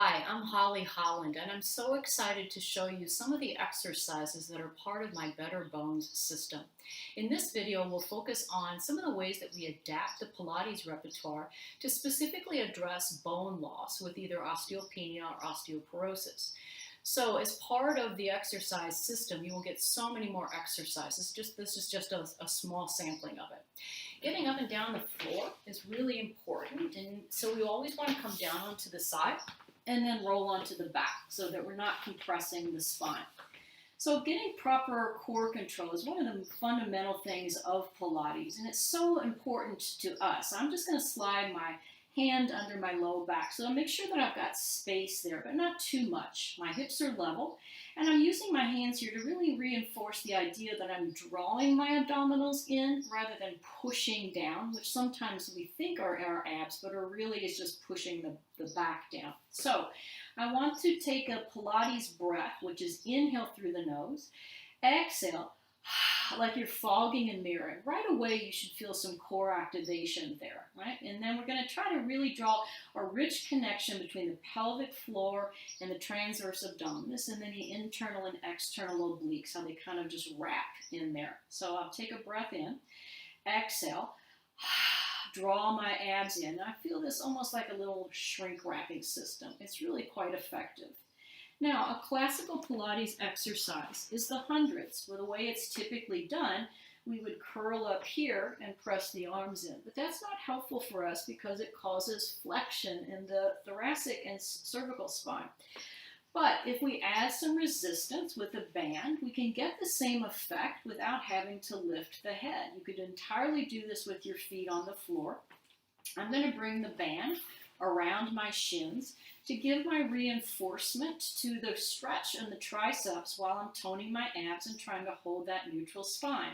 Hi, I'm Holly Holland, and I'm so excited to show you some of the exercises that are part of my Better Bones system. In this video, we'll focus on some of the ways that we adapt the Pilates repertoire to specifically address bone loss with either osteopenia or osteoporosis. So as part of the exercise system, you will get so many more exercises. This is just a small sampling of it. Getting up and down the floor is really important, and so we always want to come down onto the side and then roll onto the back so that we're not compressing the spine. So getting proper core control is one of the fundamental things of Pilates, and it's so important to us. I'm just going to slide my hand under my low back, so I'll make sure that I've got space there, but not too much. My hips are level, and I'm using my hands here to really reinforce the idea that I'm drawing my abdominals in rather than pushing down, which sometimes we think are our abs, but are really is just pushing the back down. So I want to take a Pilates breath, which is inhale through the nose, exhale, like you're fogging and mirroring. Right away, you should feel some core activation there, right? And then we're going to try to really draw a rich connection between the pelvic floor and the transverse abdominis, and then the internal and external obliques, how they kind of just wrap in there. So I'll take a breath in, exhale, draw my abs in. And I feel this almost like a little shrink wrapping system. It's really quite effective. Now, a classical Pilates exercise is the hundreds. Well, the way it's typically done, we would curl up here and press the arms in. But that's not helpful for us because it causes flexion in the thoracic and cervical spine. But if we add some resistance with a band, we can get the same effect without having to lift the head. You could entirely do this with your feet on the floor. I'm going to bring the band around my shins to give my reinforcement to the stretch in the triceps while I'm toning my abs and trying to hold that neutral spine.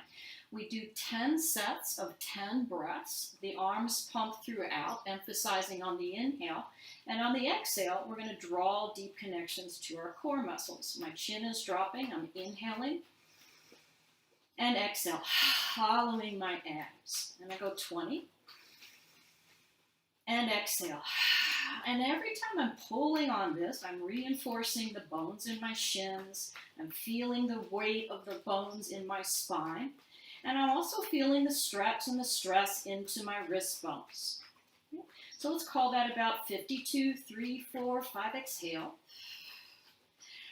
We do 10 sets of 10 breaths. The arms pump throughout, emphasizing on the inhale. And on the exhale, we're going to draw deep connections to our core muscles. My chin is dropping. I'm inhaling. And exhale, hollowing my abs. And I go 20. And exhale. And every time I'm pulling on this, I'm reinforcing the bones in my shins. I'm feeling the weight of the bones in my spine. And I'm also feeling the stretch and the stress into my wrist bones. So let's call that about 52, 3, 4, 5, exhale.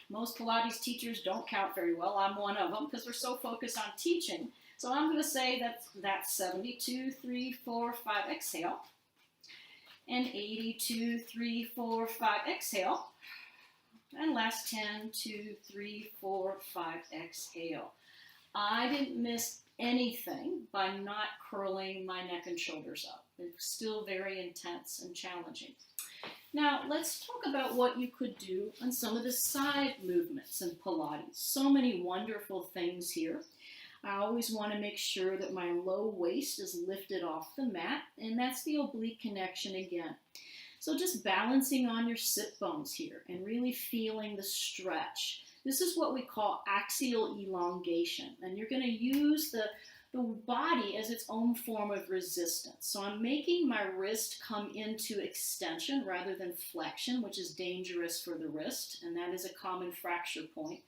Most Pilates teachers don't count very well. I'm one of them because we're so focused on teaching. So I'm going to say that's 72, 3, 4, 5, exhale. And 82, 3, 4, 5, exhale. And last 10, 2, 3, 4, 5, exhale. I didn't miss anything by not curling my neck and shoulders up. It's still very intense and challenging. Now, let's talk about what you could do on some of the side movements in Pilates. So many wonderful things here. I always want to make sure that my low waist is lifted off the mat, and that's the oblique connection again. So just balancing on your sit bones here and really feeling the stretch. This is what we call axial elongation, and you're going to use the body as its own form of resistance. So I'm making my wrist come into extension rather than flexion, which is dangerous for the wrist, and that is a common fracture point.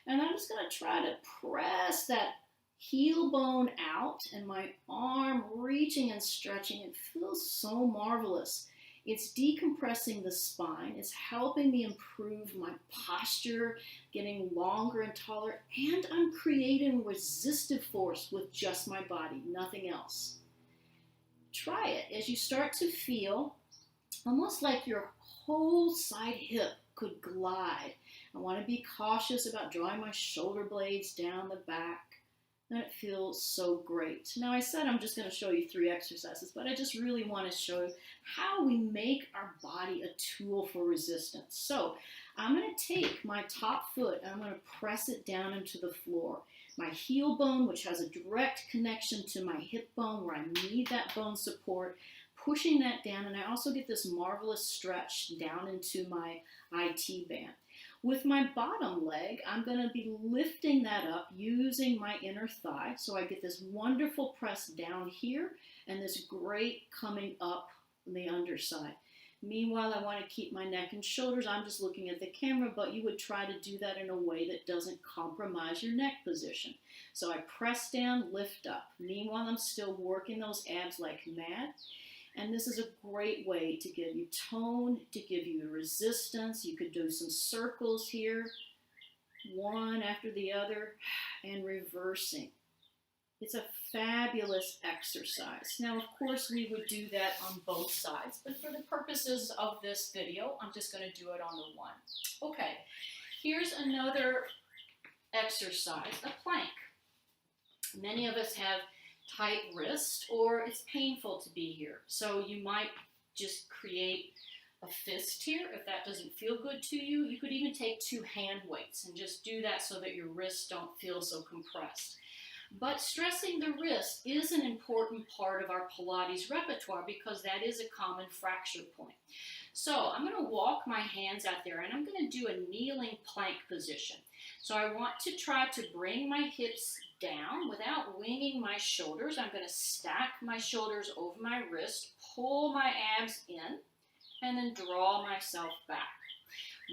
And I'm just going to try to press that heel bone out and my arm reaching and stretching. It feels so marvelous. It's decompressing the spine. It's helping me improve my posture, getting longer and taller, and I'm creating resistive force with just my body, nothing else. Try it as you start to feel almost like your whole side hip could glide. I want to be cautious about drawing my shoulder blades down the back. And it feels so great. Now I said I'm just going to show you 3 exercises, but I just really want to show you how we make our body a tool for resistance. So I'm going to take my top foot and I'm going to press it down into the floor. My heel bone, which has a direct connection to my hip bone where I need that bone support, pushing that down, and I also get this marvelous stretch down into my IT band. With my bottom leg, I'm going to be lifting that up using my inner thigh. So I get this wonderful press down here and this great coming up on the underside. Meanwhile, I want to keep my neck and shoulders. I'm just looking at the camera, but you would try to do that in a way that doesn't compromise your neck position. So I press down, lift up. Meanwhile, I'm still working those abs like mad. And this is a great way to give you tone, to give you resistance. You could do some circles here, one after the other, and reversing. It's a fabulous exercise. Now, of course, we would do that on both sides, but for the purposes of this video, I'm just going to do it on the one. Okay, here's another exercise, a plank. Many of us have tight wrist, or it's painful to be here. So you might just create a fist here. If that doesn't feel good to you, you could even take 2 hand weights and just do that so that your wrists don't feel so compressed. But stressing the wrist is an important part of our Pilates repertoire because that is a common fracture point. So I'm going to walk my hands out there and I'm going to do a kneeling plank position. So I want to try to bring my hips down without winging my shoulders. I'm going to stack my shoulders over my wrist, pull my abs in, and then draw myself back.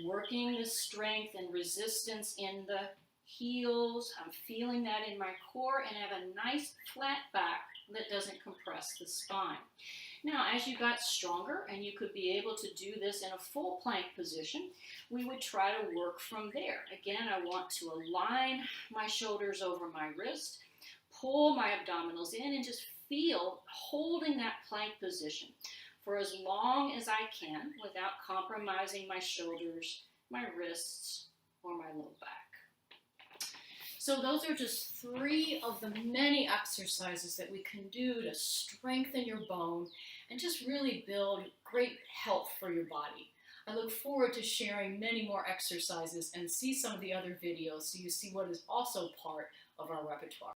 Working the strength and resistance in the heels. I'm feeling that in my core and have a nice flat back that doesn't compress the spine. Now, as you got stronger and you could be able to do this in a full plank position, we would try to work from there. Again, I want to align my shoulders over my wrist, pull my abdominals in, and just feel holding that plank position for as long as I can without compromising my shoulders, my wrists, or my low back. So those are just 3 of the many exercises that we can do to strengthen your bone and just really build great health for your body. I look forward to sharing many more exercises and see some of the other videos so you see what is also part of our repertoire.